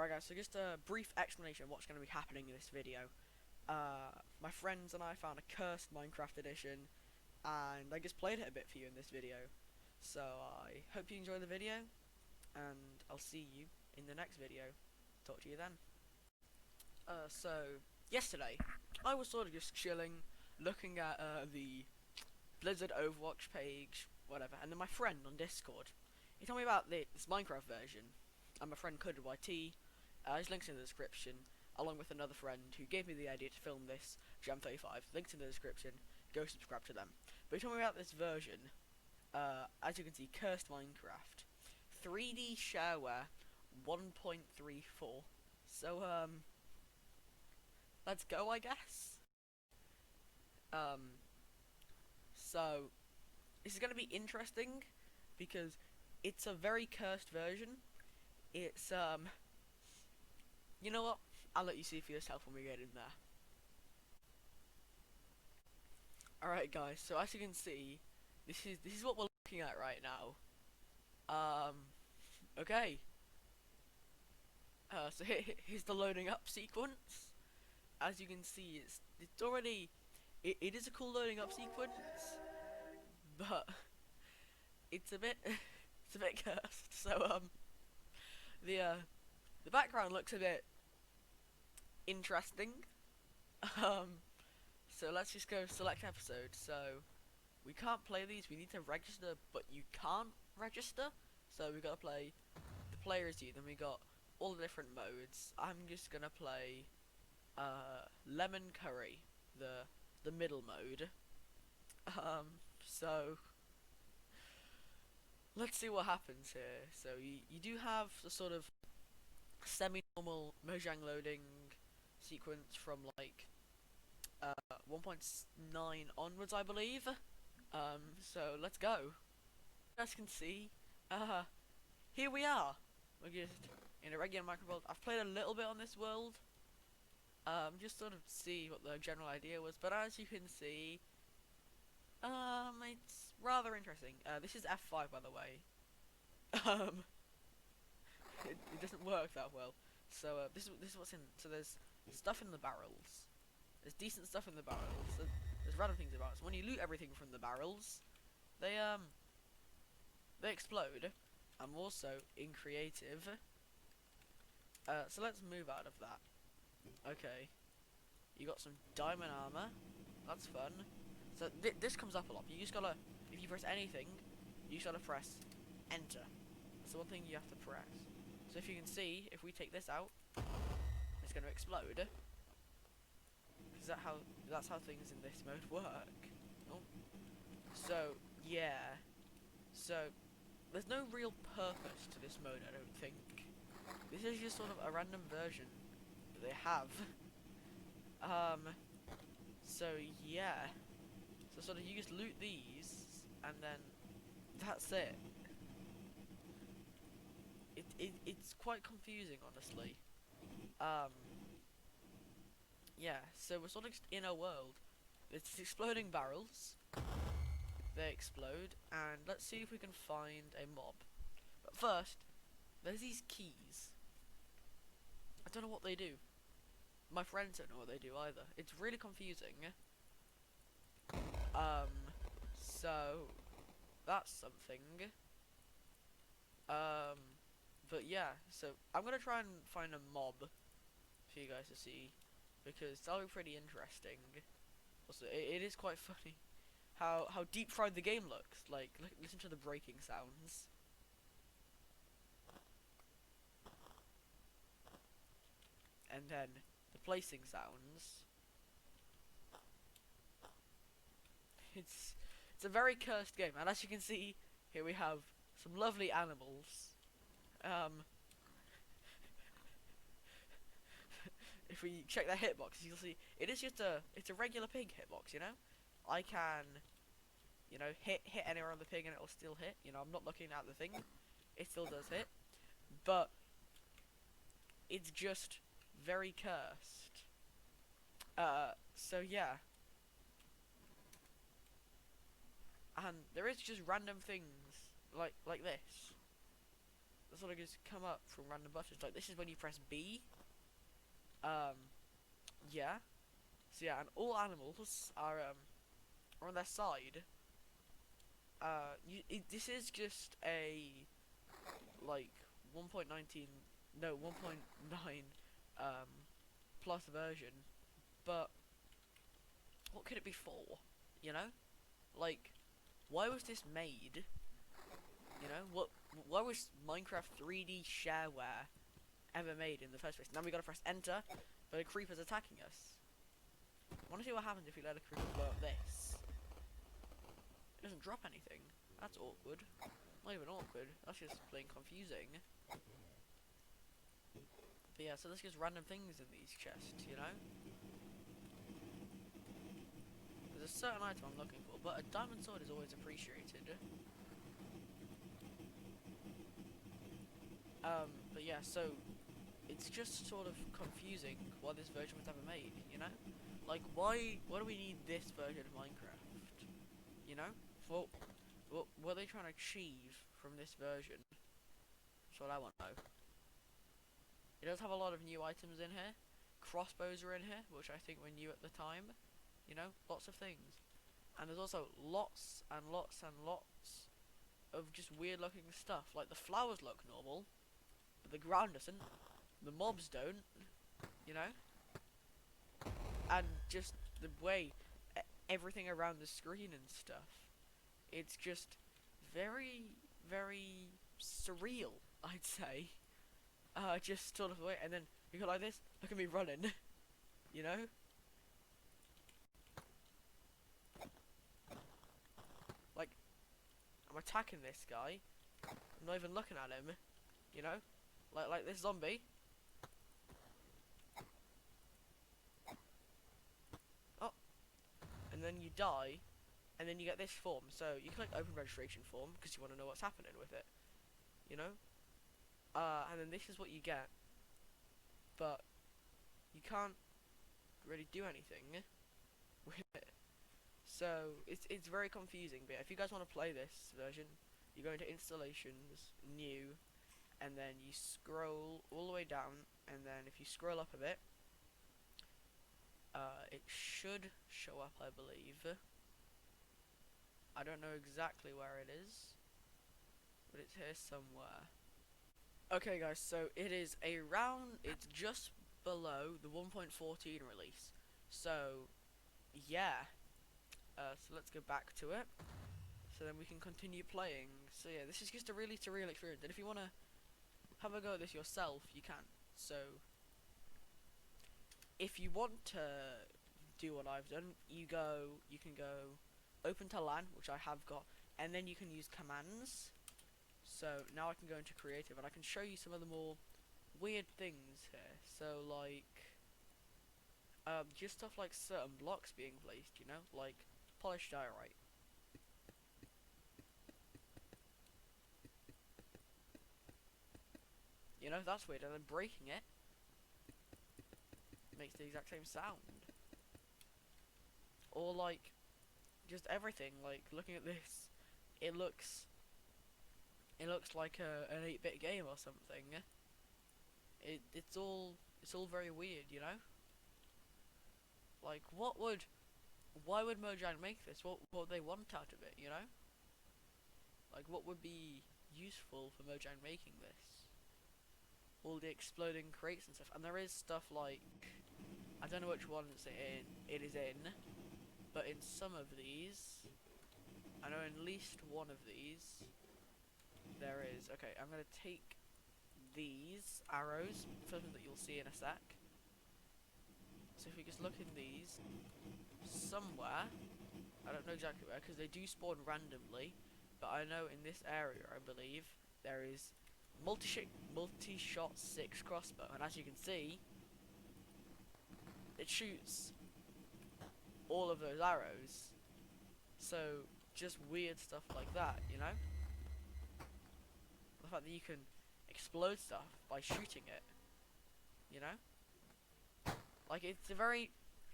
Alright guys, so just a brief explanation of what's going to be happening in this video. My friends and I found a cursed Minecraft edition, and I just played it a bit for you in this video. So I hope you enjoy the video, and I'll see you in the next video. Talk to you then. So yesterday, I was sort of just chilling, looking at the Blizzard Overwatch page, whatever, and then my friend on Discord, he told me about this Minecraft version, and my friend Coded YT. His link's in the description, along with another friend who gave me the idea to film this, Jam35. Links in the description. Go subscribe to them. But he told me about this version. As you can see, Cursed Minecraft, 3D Shareware 1.34. So let's go, I guess. So this is gonna be interesting because it's a very cursed version. It's you know what? I'll let you see for yourself when we get in there. Alright guys, so as you can see, this is what we're looking at right now. Okay. So here's the loading up sequence. As you can see, it's already it is a cool loading up sequence, but it's a bit it's a bit cursed. So the background looks a bit interesting. So let's just go select episode. So we can't play these, we need to register, but you can't register. So we gotta play the player as you, then we got all the different modes. I'm just gonna play lemon curry, the middle mode. So let's see what happens here. So you do have the sort of semi-normal Mojang loading sequence from like 1.9 onwards, I believe. So let's go. You guys can see, here we are. We're just in a regular Minecraft world. I've played a little bit on this world, just sort of see what the general idea was. But as you can see, it's rather interesting. This is F5, by the way. It doesn't work that well. So this is what's in. So there's stuff in the barrels. There's decent stuff in the barrels. There's random things about it. So when you loot everything from the barrels, they explode. I'm also in creative. So let's move out of that. Okay. You got some diamond armor. That's fun. So this comes up a lot. You just gotta, if you press anything, you just gotta press enter. That's the one thing you have to press. So if you can see, if we take this out, it's gonna explode. That's how things in this mode work. Oh. So yeah. So there's no real purpose to this mode, I don't think. This is just sort of a random version that they have. So yeah. So sort of you just loot these and then that's it. It's quite confusing, honestly. Yeah, so we're sort of in a world. It's exploding barrels. They explode, and let's see if we can find a mob. But first, there's these keys. I don't know what they do. My friends don't know what they do either. It's really confusing. So that's something. But yeah, so I'm gonna try and find a mob for you guys to see, because that'll be pretty interesting. Also, it is quite funny how deep fried the game looks. Like, listen to the breaking sounds. And then the placing sounds. It's a very cursed game, and as you can see, here we have some lovely animals. If we check their hitboxes, you'll see it is just it's a regular pig hitbox. You know, I can, you know, hit anywhere on the pig and it'll still hit. You know, I'm not looking at the thing, it still does hit, but it's just very cursed. So yeah, and there is just random things like this. sort of just come up from random buttons. Like this is when you press B. Um, yeah. So yeah, and all animals are on their side. This is just a like 1.19, no 1.9 plus version, but what could it be for? You know, like why was this made? You know, why was Minecraft 3D shareware ever made in the first place? Now we gotta press enter, but a creeper's attacking us. I wanna see what happens if we let a creeper blow up this. It doesn't drop anything. That's awkward. Not even awkward, that's just plain confusing. But yeah, so there's just random things in these chests, you know? There's a certain item I'm looking for, but a diamond sword is always appreciated. But yeah, so it's just sort of confusing why this version was ever made, you know? Like, why do we need this version of Minecraft? You know? What are they trying to achieve from this version? That's what I want to know. It does have a lot of new items in here. Crossbows are in here, which I think were new at the time. You know, lots of things. And there's also lots and lots and lots of just weird looking stuff. Like the flowers look normal, but the ground doesn't. The mobs don't. You know? And just the way everything around the screen and stuff. It's just very, very surreal, I'd say. Just sort of the way, and then you go like this, look at me running, you know? Like, I'm attacking this guy, I'm not even looking at him, you know? Like this zombie. Oh, and then you die, and then you get this form, so you click open registration form, because you want to know what's happening with it, you know? And then this is what you get, but you can't really do anything with it. So it's very confusing. But if you guys want to play this version, you go into installations, new, and then you scroll all the way down, and then if you scroll up a bit, it should show up, I believe. I don't know exactly where it is, but it's here somewhere. Okay guys, so it's just below the 1.14 release. So, yeah. So let's go back to it. So then we can continue playing. So yeah, this is just a really surreal experience. And if you want to have a go at this yourself, you can. So, if you want to do what I've done, you can go open to LAN, which I have got, and then you can use commands. So now I can go into creative and I can show you some of the more weird things here. So like, just stuff like certain blocks being placed, you know, like polished diorite. You know, that's weird, and then breaking it makes the exact same sound. Or like, just everything, like looking at this, it looks like an 8-bit game or something. It's all very weird, you know? Like, why would Mojang make this? What would they want out of it, you know? Like, what would be useful for Mojang making this? All the exploding crates and stuff. And there is stuff like, I don't know which ones it is in, but in some of these, I know in at least one of these, there is. Okay, I'm gonna take these arrows, something that you'll see in a sec. So if we just look in these, somewhere, I don't know exactly where, because they do spawn randomly, but I know in this area, I believe, there is multi-shot 6 crossbow, and as you can see, it shoots all of those arrows. So just weird stuff like that, you know? The fact that you can explode stuff by shooting it, you know? Like, it's a very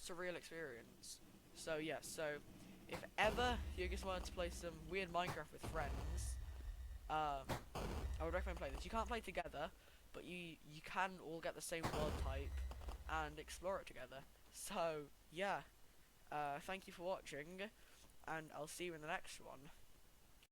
surreal experience. So yeah, so if ever you just wanted to play some weird Minecraft with friends, I would recommend playing this. You can't play together, but you can all get the same world type and explore it together. So yeah, thank you for watching, and I'll see you in the next one.